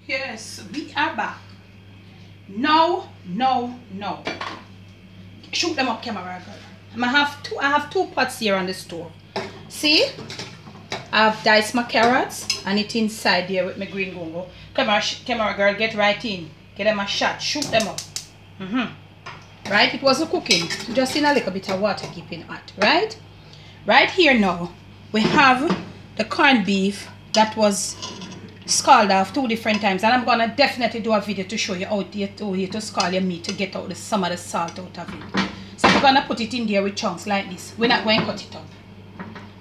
Yes, we are back. No. Shoot them up, camera girl. I have two pots here on the stove. See? I've diced my carrots and it inside there with my green gungo. Camera girl, get right in. Get them a shot. Shoot them up. Right? It wasn't cooking. Just in a little bit of water keeping hot. Right? Right here now, we have the corned beef that was scalded off 2 different times. And I'm going to definitely do a video to show you how to scald your meat to get out some of the salt out of it. So we're going to put it in there with chunks like this. We're not going to cut it up.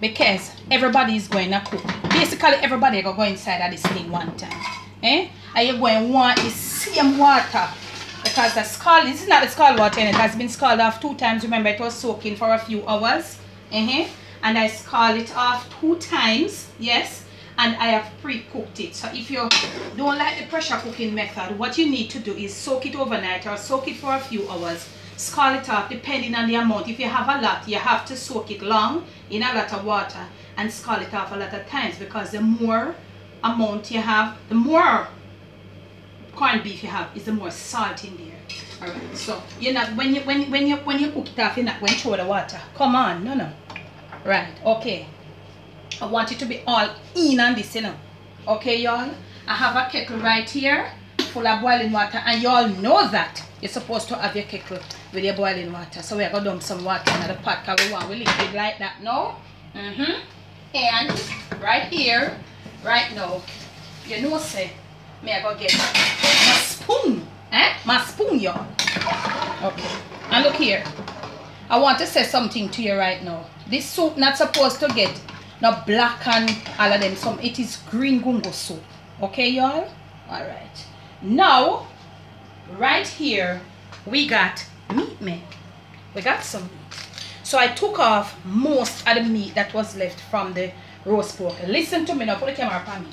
Because everybody is going to cook. Basically, everybody going to go inside of this thing one time. And you're going to want the same water. Because the scald, this is not the scald water in it. It has been scalded off 2 times. Remember, it was soaking for a few hours. And I scald it off 2 times. Yes. And I have pre-cooked it. So if you don't like the pressure cooking method, what you need to do is soak it overnight or soak it for a few hours. Scald it off depending on the amount. If you have a lot, you have to soak it long in a lot of water and scald it off a lot of times, because the more amount you have, the more corned beef you have, is the more salt in there. Alright, so you're not when you cook it off, you're not going to throw the water. Come on, no. Right, okay. I want it to be all in on this, you know. Okay, y'all. I have a kettle right here full of boiling water, and y'all know that you're supposed to have your kettle with your boiling water. So we're going to dump some water in the pot because we want to liquid like that now. And right here, right now, you know, say, me I go get my spoon. My spoon, y'all. Okay. And look here. I want to say something to you right now. This soup not supposed to get no black and all of them. It is green gungo soup. Okay, y'all? Alright. Now, right here, we got meat. We got some meat. So I took off most of the meat that was left from the roast pork. Listen to me now. Put the camera on me.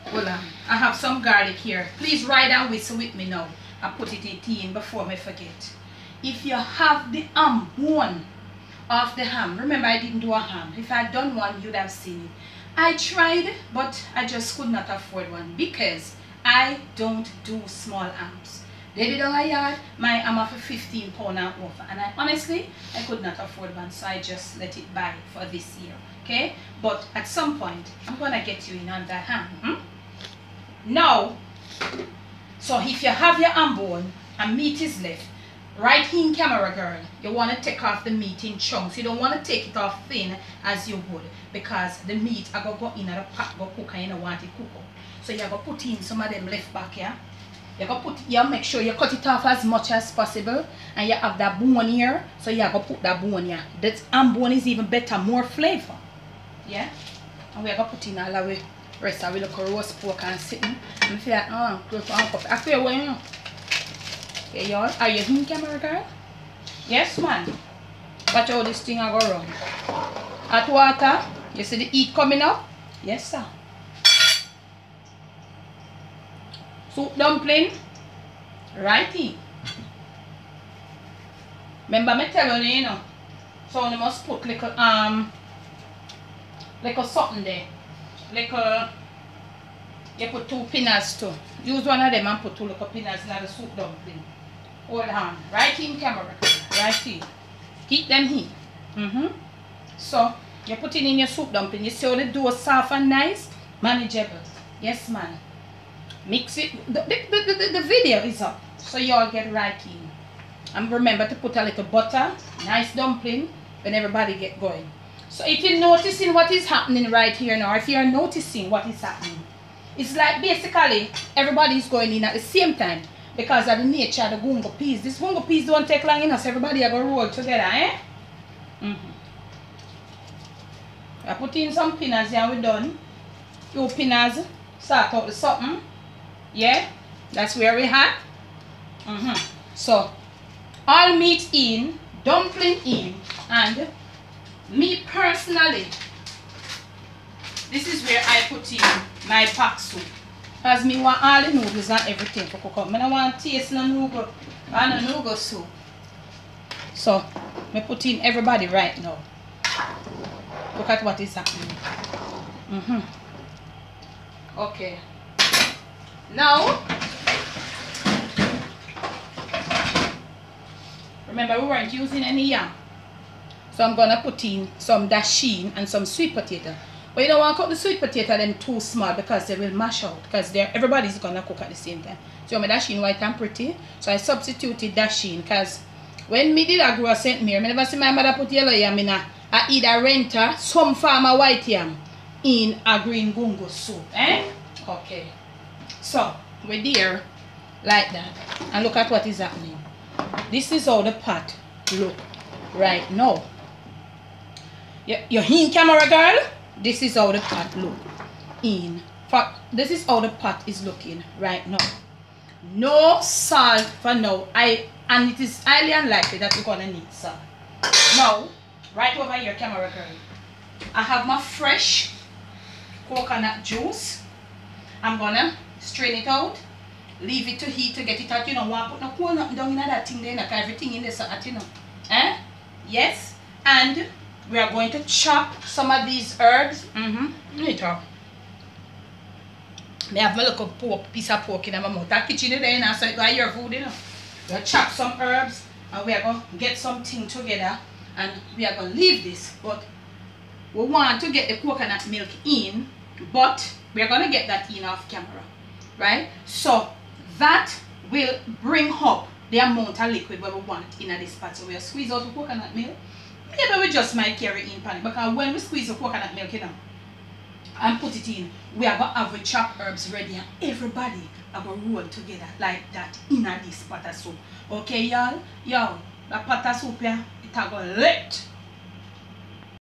Hold on. I have some garlic here. Please ride and whistle with me now. I put it in before I forget. If you have the bone of the ham, remember I didn't do a ham. If I had done one, you'd have seen it. I tried, but I just could not afford one because I don't do small hams. They did on a yard, my ham for £15 and over, and I could not afford one, so I just let it buy for this year. Okay, but at some point I'm gonna get you in on that ham. Now, so if you have your ham bone and meat is left, right in camera girl, you want to take off the meat in chunks. You don't want to take it off thin as you would, because the meat are going to go in the pot, go cook, and you don't want it cook up. So you're going to put in some of them left back here. You're going to make sure you cut it off as much as possible, and you have that bone here, so you're going to put that bone here. That ham bone is even better, more flavor. Yeah? And we're going to put in all the rest of the roast pork and sitting. And I feel like, I feel well, you know. Okay, y'all, are you in camera girl? Yes, man. Watch how this thing I go wrong. Hot water. You see the heat coming up? Yes, sir. Soup dumpling. Right in. Remember me telling you, you know. So you must put little something there. Little, you put 2 pinners too. Use one of them and put 2 little pinners in the soup dumpling. Hold on. Right in camera. Right here. Keep them here. So, you're putting in your soup dumpling. You see how the dough is soft and nice? Manageable. Yes, man. Mix it. The video is up. So, you all get right in. And remember to put a little butter. Nice dumpling. When everybody get going. So, if you're noticing what is happening right here now, if you're noticing what is happening, it's like basically everybody is going in at the same time. Because of the nature of the gungo peas. This gungo peas don't take long enough, so everybody are going to roll together, eh? I put in some pinners here and we're done. 2 pinners, start out with something. Yeah, that's where we have. So, all meat in, dumpling in, and me personally, this is where I put in my pack soup. Because me want all the noodles and everything to cook up. I don't want to taste no noodle and no noodle soup. So, I put in everybody right now. Look at what is happening. Okay. Now, remember we weren't using any yam. So I'm gonna put in some dasheen and some sweet potato. But you don't want to cut the sweet potato them too small because they will mash out. Because everybody's gonna cook at the same time. So my dasheen white and pretty. So I substituted dasheen because when me did a grow St. Mary, I never see my mother put yellow yam in I either renter some farmer white yam in a green gungo soup. Okay. So we're there like that. And look at what is happening. This is how the pot look right now. You're in camera, girl. This is how the pot look in. This is how the pot is looking right now. No salt for now. And it is highly unlikely that we're gonna need salt. Now, right over here, camera girl, I have my fresh coconut juice. I'm gonna strain it out, leave it to heat to get it out. You know, want to put no coconut down in that thing there, like everything in this, you know. Yes, and we are going to chop some of these herbs. Later. I have my little piece of pork in my mouth. That kitchen there now, so you got your food, you know. We'll chop some herbs and we are going to get something together and we are going to leave this. But we want to get the coconut milk in, but we are going to get that in off camera, right? So that will bring up the amount of liquid where we want in this pot. So we'll squeeze out the coconut milk. Maybe we just might carry in pan because when we squeeze the coconut milk, you know, and put it in, we are going to have the chopped herbs ready and everybody are going to roll together like that in this pot of soup. Okay, y'all? Yo, that pot of soup here, it are going to lit.